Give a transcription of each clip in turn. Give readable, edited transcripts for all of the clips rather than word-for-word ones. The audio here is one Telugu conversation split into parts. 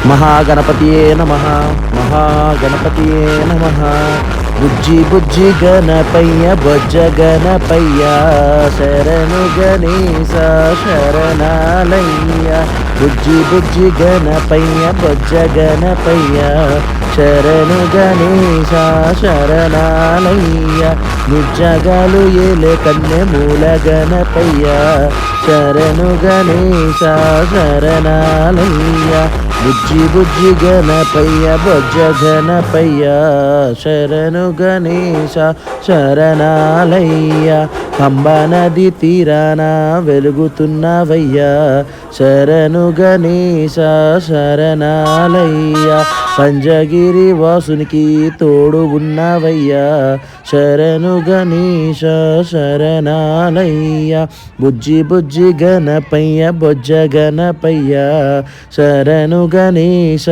మహాగణపతియే నమః. మహాగణపతియే నమః. బుజ్జి బుజ్జి గణపయ్య బొజ్జ గణపయ్య శరణు గణేశ శరణాలయ్య. బుజ్జి బుజ్జి గణపయ్య బొజ్జ గణపయ్య శరణు గణేశ శరణాలయ్య. నిజగాలు ఏలే కన్నె మూల గణపయ్య శరణు గణేశ శరణాలయ్య. బుజ్జి బుజ్జి గణపయ్య బొజ్జ గణపయ్య శరణు గణేశ శరణాలయ్య. పంబా నది తీరాన వెలుగుతున్నవయ్యా శరణు గణేశ శరణాలయ్య. పంజగిరి వాసునికి తోడు ఉన్నవయ్యా శరణు గణేశ శరణాలయ్య. బుజ్జి బుజ్జి గణపయ్య బొజ్జ గణపయ్య శరణు గణేశ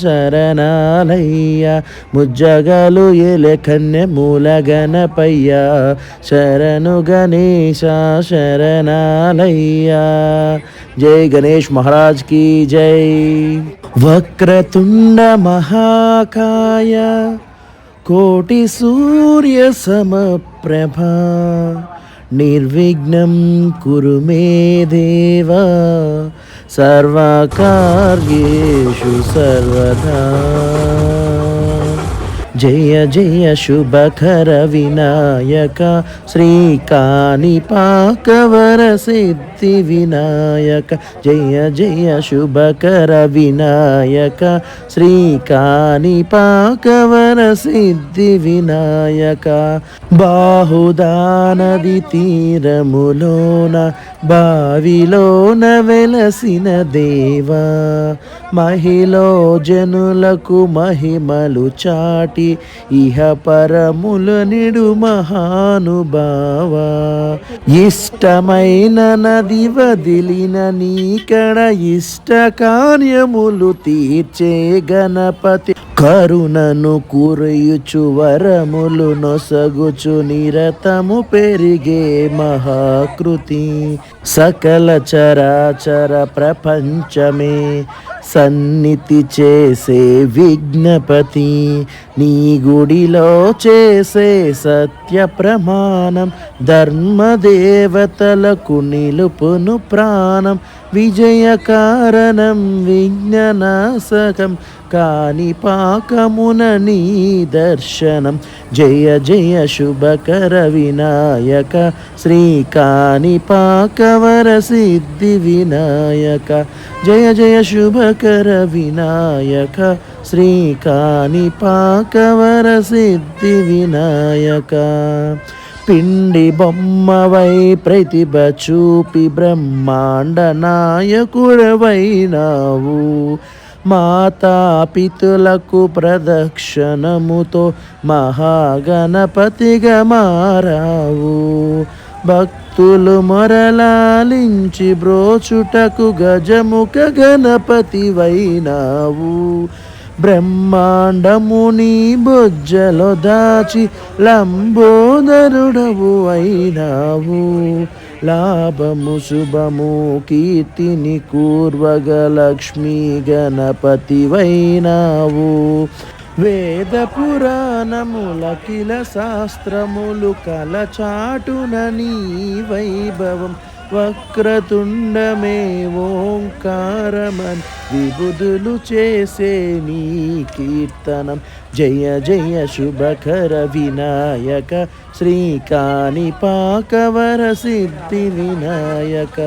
శరణాలయ్య. ముజ్జగాలు ఏలే కన్నె మూల గణపయ్య శరణు గణేశ శరణాలయ్య. జై గణేష్ మహారాజ్ की జై. వక్రతుండ మహాకాయ కోటి సూర్య సమప్రభ నిర్విఘ్నం కురు మే దేవా సర్వకార్యేషు సర్వదా. జయ జయ శుభకర వినాయక శ్రీకాణిపాకవర సిద్ధి వినాయక. జయ జయ శుభకర వినాయక శ్రీకాణిపాకవర సిద్ధి వినాయక. బాహుదా నది తీరములోన బావిలోన వెలసిన దేవా మహిలో జనులకు మహిమలు చాటి ఇహ పరముల నిడు మహానుభావా. ఇష్టమైన నది వదిలిన నీకడ ఇష్ట కార్యములు తీర్చే గణపతి కరుణను కురయుచు వరములు నొసగుచు నిరతము పెరిగే మహాకృతి. సకల చరాచర ప్రపంచమే సన్నిధి చేసే విఘ్నపతి నీ గుడిలో చేసే సత్య ప్రమాణం ధర్మదేవతలకు నిలుపును ప్రాణం. విజయ కారణం విఘ్ననాశకం కాణిపాకమున నీ దర్శనం. జయ జయ శుభకర వినాయక శ్రీకాణిపాకవర సిద్ధి వినాయక. జయ జయ శుభకర వినాయక శ్రీకాణిపాకవర సిద్ధి వినాయక. పిండి బొమ్మవై ప్రతిభ చూపి బ్రహ్మాండ నాయకుడవైనావు. మాతాపితులకు ప్రదక్షిణముతో మహాగణపతిగా మారావు. భక్తులు మొరలాలించి బ్రోచుటకు గజముఖ గణపతి వైనావు. బ్రహ్మాండముని బొజ్జలో దాచి లంబోదరుడవు అయినావు. లాభము శుభము కీర్తిని కూర్వగ లక్ష్మీ గణపతి వైనావు. వేద పురాణములకిల శాస్త్రములు కలచాటున నీ వైభవం. వక్రతుండమే ఓంకారమన్ విబుధులు చేసే నీ కీర్తనం. జయ జయ శుభకర వినాయక శ్రీకాణిపాకవర సిద్ధి వినాయక.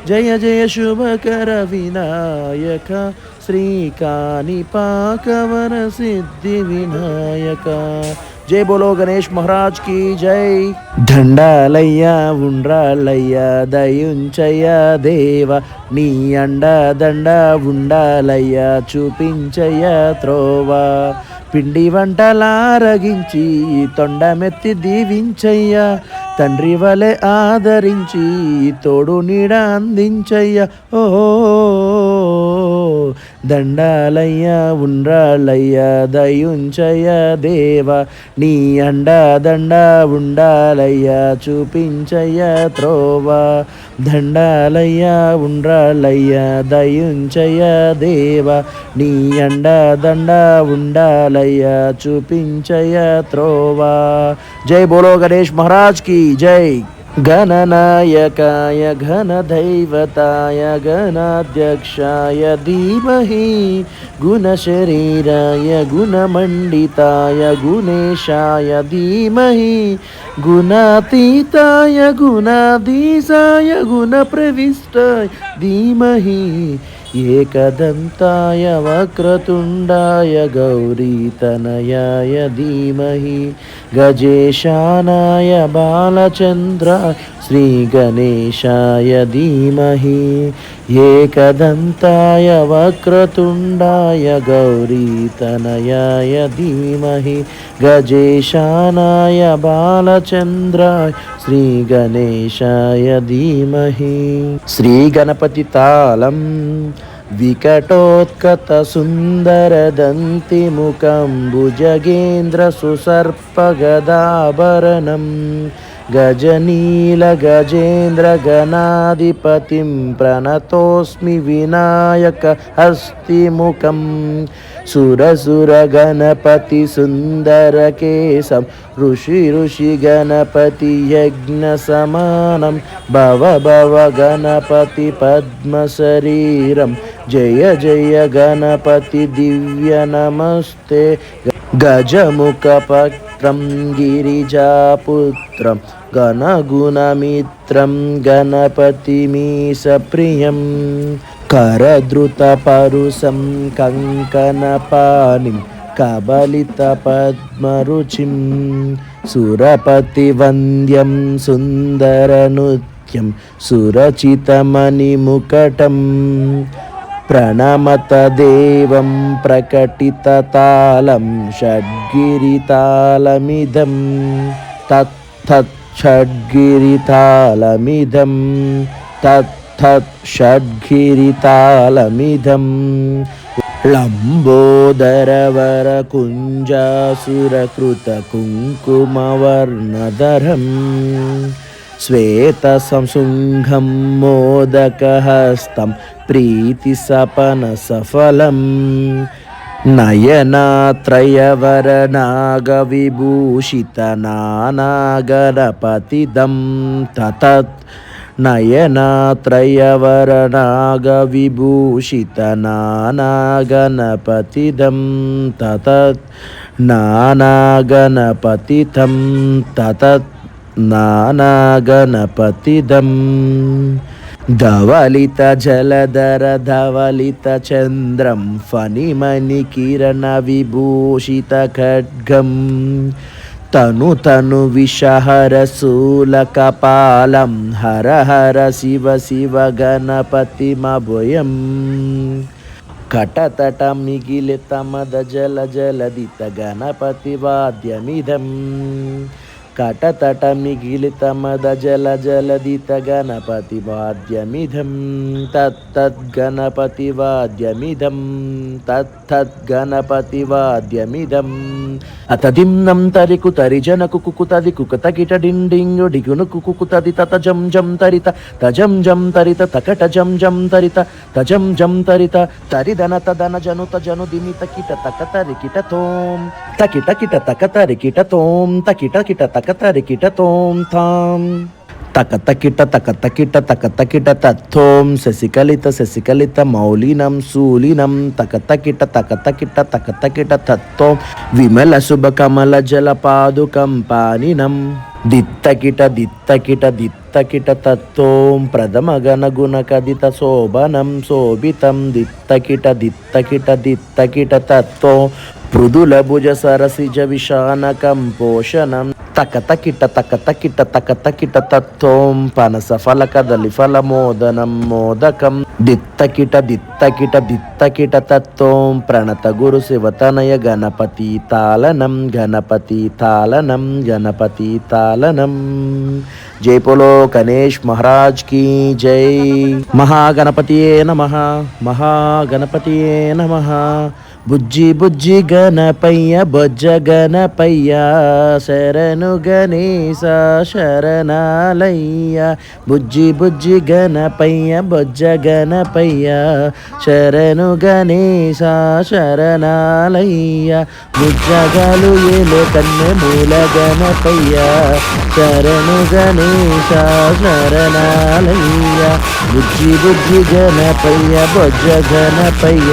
జయ జయ శుభకర వినాయక శ్రీకాణిపాకవర సిద్ధి వినాయక. జై బోలో గణేష్ మహారాజ్ की జై. దండాలయ్యా ఉండ్రాళ్ళయ్యా దయుంచయ్యా దేవ నీ అండ దండ ఉండాలయ్యా చూపించయ్యా త్రోవా. పిండి వంటలారగించి తొండమెత్తి దీవించయ్యా తండ్రి వలె ఆదరించి తోడు నీడ అందించయ్యా. ఓ దండాలయ్యా ఉండ్రాళ్ళయ్యా దయుంచయ దేవ నీ అండా దండా ఉండాలయ్యా చూపించయ త్రోవ దండాలయ్యా ఉండ్రాళ్ళయ్యా దయుంచయ దేవ నీ అండా దండా ఉండాలయ్యా చూపించయ త్రోవ. జై బోలో గణేష్ మహారాజ్ की जय. गणनायकाय घनदैवताय गणाध्यक्षाय धीमहि गुणशरीराय गुणमण्डिताय गुणेशाय धीमहि गुणातीताय गुणाधीशाय गुणप्रविष्टाय धीमहि एकदन्ताय वक्रतुण्डाय गौरीतनयाय धीमहि गजेशानाय बालचन्द्राय श्रीगणेशाय धीमहि एकदन्ताय वक्रतुण्डाय गौरीतनयाय धीमहि गजेशानाय बालचन्द्राय श्रीगणेशाय धीमहि. श्रीगणपतितालं विकटोत्कटसुन्दरदन्तिमुखं भुजगेन्द्रसुसर्पगदाभरणं गजनीलगजेन्द्रगणाधिपतिं प्रणतोऽस्मि विनायकहस्तिमुखं सुरसुरगणपतिसुन्दरकेशं ऋषिगणपतियज्ञसमानं भव भव गणपतिपद्मशरीरं जय जय गणपति दिव्य नमस्ते. गजमुखपत्रं गिरिजापुत्रं गणगुणमित्रं गणपतिमीशप्रियं करधृतपरुषं कङ्कणपाणिं कबलितपद्मरुचिं सुरपतिवन्द्यं सुन्दरनृत्यं सुरचितमणिमुकुटं प्रणमत देवं प्रकटिततालं षड्गिरितालमिदं तत्तत् षड्गिरितालमिदं तत्तत् षड्गिरितालमिदं लम्बोदरवरकुञ्जासुरकृतकुङ्कुमवर्णधरं श्वेतसंशुङ्घं मोदकहस्तं प्रीतिसपनसफलं नयनात्रयवरनागविभूषितनानागणपतिदं ततत् नयनात्रयवरनागविभूषितनानागणपतिदं ततत् नानागणपतितं ततत् नानागणपतिदं धवलितजलधर धवलितचन्द्रं फणिमणिकिरणविभूषितखड्गं तनु तनु विषहरशूलकपालं हर हर शिव शिव गणपतिमभयं कटतट मिगिलितमद जल जलदित गणपतिवाद्यमिदं कटतट मिगिलितमद जल जलदित गणपतिवाद्यमिदं तत्तद् गणपतिवाद्यमिदं तत्तद् गणपतिवाद्यमिदं अथ दिम्नं तरिकु तरिजनकु कुकुतदि कुकतकिट डिण्डिङ्गु डिगुनु कुकुतदि तत जं जं तरित तजं जं तरित तकट जं जं तरित तजं जं तरित तरिदन तदन जनुत जनु दिमित किट तकतरिकिट तों तकिट किट तकतरिकिट तों तकिट किट तकतरिकिट तों तां तकतकिट तकतकिट तकतकिट तत्थों शशिकलित शशिकलित मौलिनं शूलिनं तकतकिट तकतकिट तकतकिट तत्थों विमल शुभकमल जलपादुकं पानिनं दित्तकिट दित्तकिट दित्तकिट तत्थों प्रथमगणगुणकदित शोभनं शोभितं दित्तकिट दित्तकिट दित्तकिट तत्थों మృదుల భుజ సరసిజ విషానకం పోషణం తక తకిట తత్వం పనస ఫలక దలి ఫల మోదనం మోదకం దిత్తకిట తత్వం ప్రణత గురు శివతనయ గణపతి తాళనం గణపతి తాళనం జై పోలో గణేష్ మహారాజ్ की జై మహాగణపతియే నమః బుజ్జి గణపయ్య బొజ్జ గణపయ్య శరణు గణేశ శరణాలయ్య బుజ్జి గణపయ్య బొజ్జ గణపయ్య శరణు గణేశ శరణాలయ్య బుజ్జగాలు ఏలే కన్నె మూల గణపయ్య శరణు గణేశ శరణాలయ్య బుజ్జి గణపయ్య బొజ్జ గణపయ్య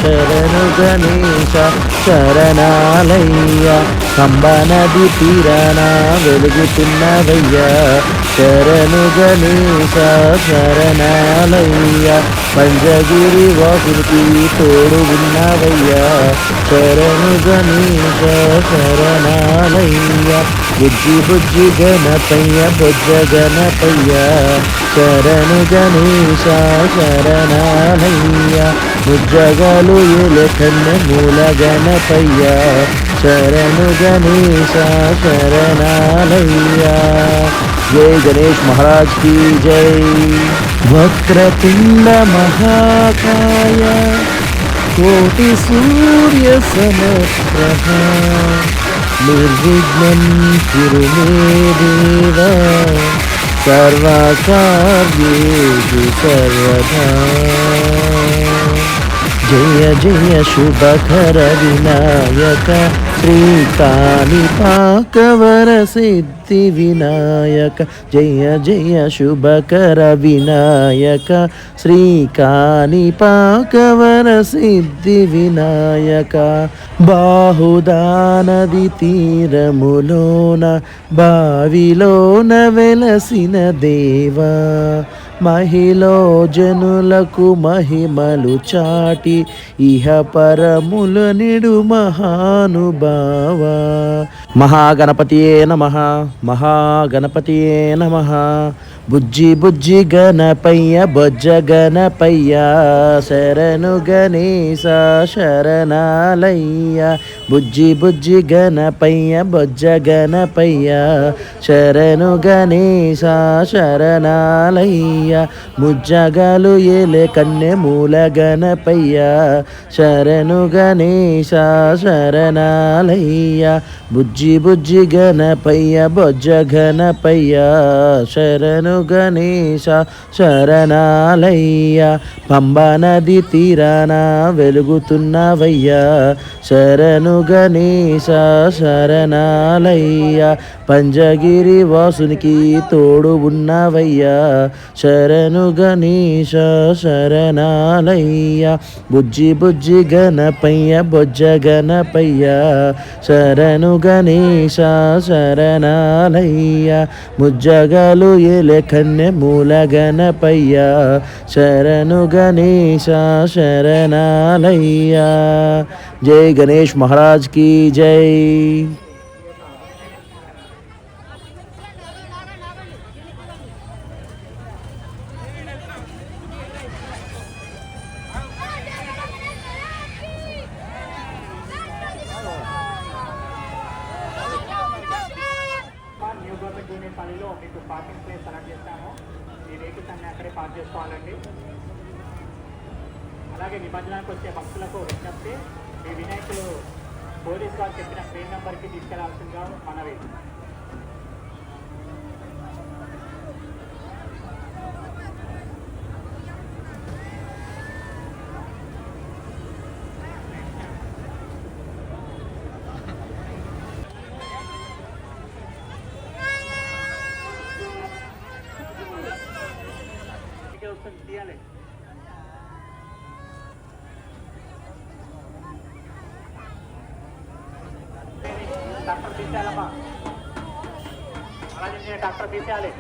శరణు గణేశ శరణాలయ్య కంబా నది తీరాన వెలుగుతున్నవయ్యా శరణు గణేశ శరణాలయ్య పంజగిరి వాసుకి తోడు ఉన్నవయ్యా శరణు గణేశ శరణాలయ్య బుజ్జి గణపయ్య బొజ్జ గణపయ్య శరణు గణేశ శరణాలయ్య బుజ్జగాలు ఎలకన్న మూల గణపయ్య శరణు గణేశ శరణాలయ్య జై గణేష్ మహారాజ్ की జై వక్రతుండ మహాకాయ కోటి సూర్య సమప్రభ నిర్విఘ్నం కురు మే దేవ సర్వకార్యేషు సర్వదా జయ శుభకర వినాయక శ్రీకాళిపాకవర సిద్ధి వినాయక జయ శుభకర వినాయక శ్రీకాళిపాకవర సిద్ధి వినాయక బాహుదా నది తీరములోన బావిలోన వెలసిన దేవా మహిళ జనులకు మహిమలు చాటి ఇహ పరముల నిడు మహానుభావ మహాగణపతియే నమః బుజ్జి గణపయ్య బొజ్జ గణపయ్య శరణు గణేశ శరణాలయ్య బుజ్జి గణపయ్య బొజ్జ గణపయ్య శరణు గణేశ శరణాలయ్య ముజ్జగాలు ఏలే కన్నె మూల గణపయ్య శరణు గణేశ శరణాలయ్య బుజ్జి గణపయ్య బొజ్జ గణపయ్య శరణు గణేశ శరణాలయ్య పంబా నది తీరాన వెలుగుతున్నవయ్యా శరణు గణేశ శరణాలయ్య పంజగిరి వాసునికి తోడు ఉన్నవయ్యా శరణు గణేశ శరణాలయ్య బుజ్జి గణపయ్య బొజ్జ గణపయ్య శరణు గణేశ శరణాలయ్య ముజ్జగాలు ఏలే కన్నె మూల గణపయ్య శరణు గణేశ శరణాలయ్య జై గణేష్ మహారాజ్ की జై పనిలో మీకు పార్కింగ్ ప్లేస్ సెలెక్ట్ చేస్తాము. ఈ వెహికల్స్ అన్ని అక్కడే పార్క్ చేసుకోవాలండి. అలాగే నిబంధనలకు వచ్చే భక్తులకు విజ్ఞప్తి, మీ వినాయకులు పోలీస్ వారు చెప్పిన ట్రైన్ నెంబర్కి తీసుకెళ్లాల్సిందిగా మనవి. తీయాలి. డాక్టర్ తీసేయాలమ్మా, అలాగే డాక్టర్ తీసేయాలి.